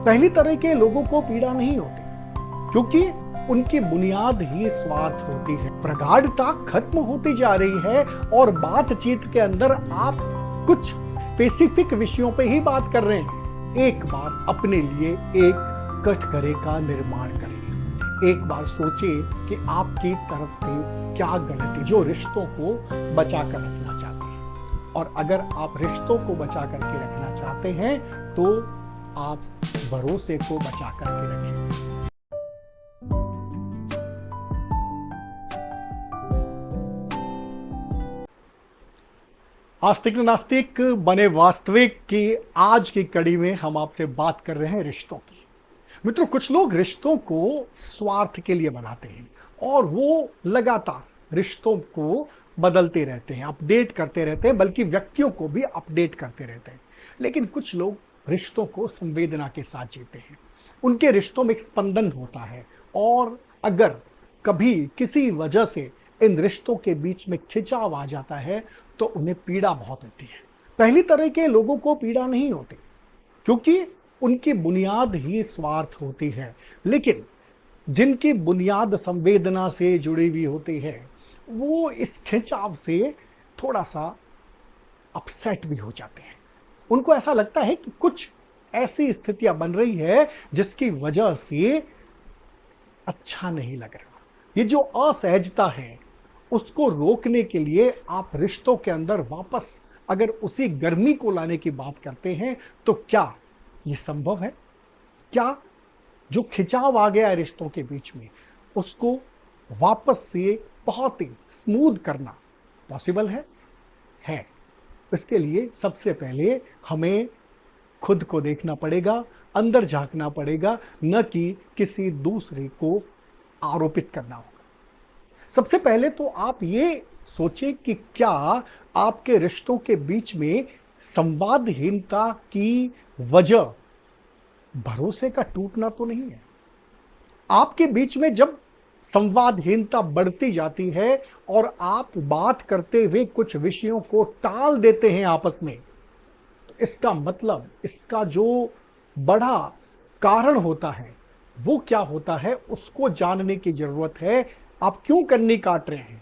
पहली तरह के लोगों को पीड़ा नहीं होती क्योंकि उनकी बुनियाद ही स्वार्थ होती है। प्रगाढ़ता खत्म होती जा रही है और बातचीत के अंदर आप कुछ स्पेसिफिक विषयों पे ही बात कर रहे हैं। एक बार अपने लिए एक कटघरे का निर्माण करिए। एक बार सोचिए कि आपकी तरफ से क्या गलती जो रिश्तों को बचा कर रखना चाहते हैं। और अगर आप रिश्तों को बचा करके रखना चाहते हैं तो आप भरोसे को बचा करके रखें। आस्तिक नास्तिक बने वास्तविक की आज की कड़ी में हम आपसे बात कर रहे हैं रिश्तों की। मित्रों, कुछ लोग रिश्तों को स्वार्थ के लिए बनाते हैं और वो लगातार रिश्तों को बदलते रहते हैं, अपडेट करते रहते हैं, बल्कि व्यक्तियों को भी अपडेट करते रहते हैं। लेकिन कुछ लोग रिश्तों को संवेदना के साथ जीते हैं। उनके रिश्तों में एक स्पंदन होता है और अगर कभी किसी वजह से इन रिश्तों के बीच में खिंचाव आ जाता है तो उन्हें पीड़ा बहुत होती है। पहली तरह के लोगों को पीड़ा नहीं होती क्योंकि उनकी बुनियाद ही स्वार्थ होती है। लेकिन जिनकी बुनियाद संवेदना से जुड़ी हुई होती है वो इस खिंचाव से थोड़ा सा अपसेट भी हो जाते हैं। उनको ऐसा लगता है कि कुछ ऐसी स्थितियां बन रही है जिसकी वजह से अच्छा नहीं लग रहा। ये जो असहजता है उसको रोकने के लिए आप रिश्तों के अंदर वापस अगर उसी गर्मी को लाने की बात करते हैं तो क्या ये संभव है? क्या जो खिंचाव आ गया है रिश्तों के बीच में उसको वापस से बहुत ही स्मूथ करना पॉसिबल है। इसके लिए सबसे पहले हमें खुद को देखना पड़ेगा, अंदर झांकना पड़ेगा, न कि किसी दूसरे को आरोपित करना होगा। सबसे पहले तो आप ये सोचें कि क्या आपके रिश्तों के बीच में संवादहीनता की वजह भरोसे का टूटना तो नहीं है। आपके बीच में जब संवादहीनता बढ़ती जाती है और आप बात करते हुए कुछ विषयों को टाल देते हैं आपस में, तो इसका मतलब इसका जो बड़ा कारण होता है वो क्या होता है उसको जानने की जरूरत है। आप क्यों कन्नी काट रहे हैं?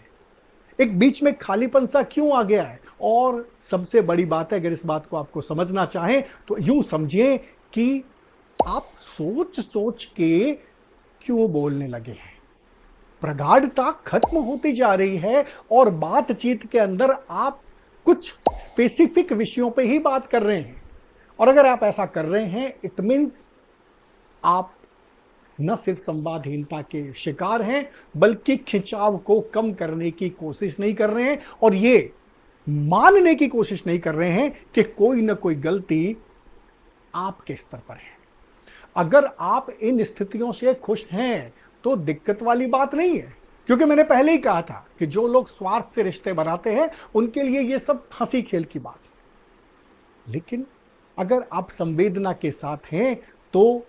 एक बीच में खालीपन सा क्यों आ गया है? और सबसे बड़ी बात है, अगर इस बात को आपको समझना चाहें तो यूं समझिए कि आप सोच सोच के क्यों बोलने लगे हैं। प्रगाढ़ता खत्म होती जा रही है और बातचीत के अंदर आप कुछ स्पेसिफिक विषयों पे ही बात कर रहे हैं। और अगर आप ऐसा कर रहे हैं इट मीन्स आप न सिर्फ संवादहीनता के शिकार हैं बल्कि खिंचाव को कम करने की कोशिश नहीं कर रहे हैं और ये मानने की कोशिश नहीं कर रहे हैं कि कोई न कोई गलती आपके स्तर पर है। अगर आप इन स्थितियों से खुश हैं तो दिक्कत वाली बात नहीं है, क्योंकि मैंने पहले ही कहा था कि जो लोग स्वार्थ से रिश्ते बनाते हैं उनके लिए ये सब हंसी खेल की बात है। लेकिन अगर आप संवेदना के साथ हैं तो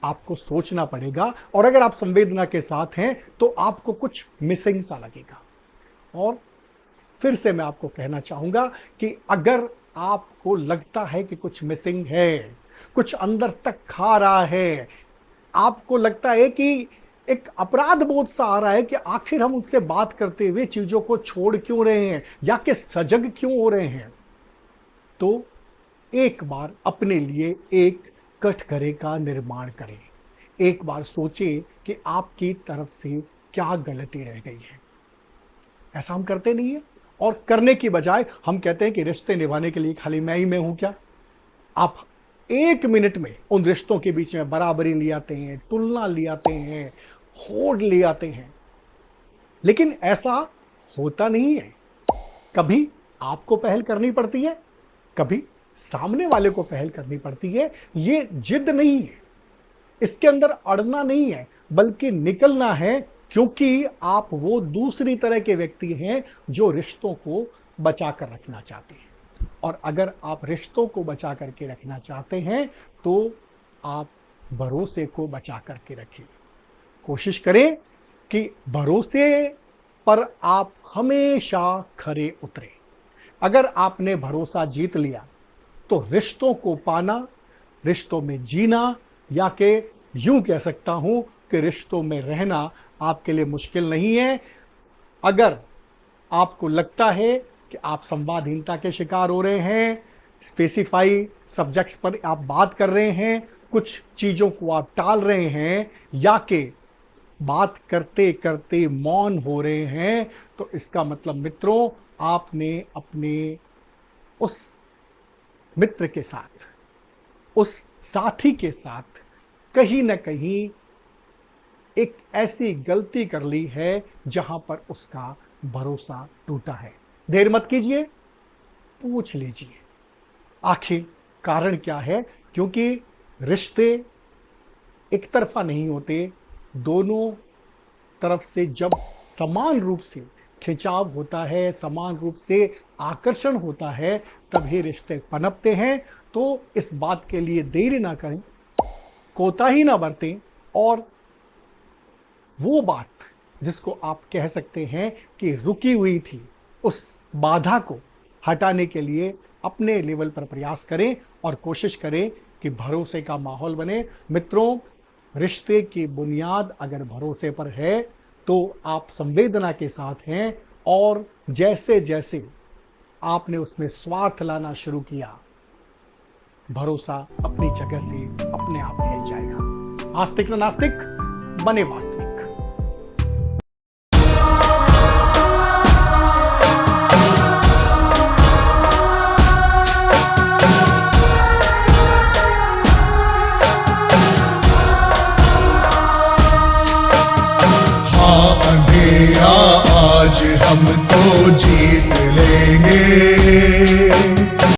आपको सोचना पड़ेगा, और अगर आप संवेदना के साथ हैं तो आपको कुछ मिसिंग सा लगेगा। और फिर से मैं आपको कहना चाहूंगा कि अगर आपको लगता है कि कुछ मिसिंग है, कुछ अंदर तक खा रहा है, आपको लगता है कि एक अपराध बोध सा आ रहा है कि आखिर हम उनसे बात करते हुए चीजों को छोड़ क्यों रहे हैं या कि सजग क्यों हो रहे हैं, तो एक बार अपने लिए एक कटघरे का निर्माण करें। एक बार सोचें कि आपकी तरफ से क्या गलती रह गई है। ऐसा हम करते नहीं है और करने की बजाय हम कहते हैं कि रिश्ते निभाने के लिए खाली मैं ही मैं हूं क्या। आप एक मिनट में उन रिश्तों के बीच में बराबरी ले आते हैं, तुलना ले आते हैं, होड़ ले आते हैं, लेकिन ऐसा होता नहीं है। कभी आपको पहल करनी पड़ती है, कभी सामने वाले को पहल करनी पड़ती है। ये जिद नहीं है, इसके अंदर अड़ना नहीं है, बल्कि निकलना है, क्योंकि आप वो दूसरी तरह के व्यक्ति हैं जो रिश्तों को बचा कर रखना चाहते हैं। और अगर आप रिश्तों को बचा करके रखना चाहते हैं तो आप भरोसे को बचा करके रखिए। कोशिश करें कि भरोसे पर आप हमेशा खरे उतरे। अगर आपने भरोसा जीत लिया तो रिश्तों को पाना रिश्तों में जीना, या कि यूं कह सकता हूं कि रिश्तों में रहना आपके लिए मुश्किल नहीं है। अगर आपको लगता है कि आप संवादहीनता के शिकार हो रहे हैं, स्पेसिफाई सब्जेक्ट्स पर आप बात कर रहे हैं, कुछ चीज़ों को आप टाल रहे हैं, या कि बात करते करते मौन हो रहे हैं, तो इसका मतलब मित्रों, आपने अपने उस मित्र के साथ, उस साथी के साथ कहीं ना कहीं एक ऐसी गलती कर ली है जहां पर उसका भरोसा टूटा है। देर मत कीजिए, पूछ लीजिए आखिर कारण क्या है, क्योंकि रिश्ते एक तरफा नहीं होते। दोनों तरफ से जब समान रूप से खिंचाव होता है, समान रूप से आकर्षण होता है, तभी रिश्ते पनपते हैं। तो इस बात के लिए देरी ना करें, कोताही ना बरतें, और वो बात जिसको आप कह सकते हैं कि रुकी हुई थी, उस बाधा को हटाने के लिए अपने लेवल पर प्रयास करें और कोशिश करें कि भरोसे का माहौल बने। मित्रों, रिश्ते की बुनियाद अगर भरोसे पर है तो आप संवेदना के साथ हैं, और जैसे जैसे आपने उसमें स्वार्थ लाना शुरू किया, भरोसा अपनी जगह से अपने आप हिल जाएगा। आस्तिक न नास्तिक, बने वास्तविक। हाँ अंधेरा आज हमको जीत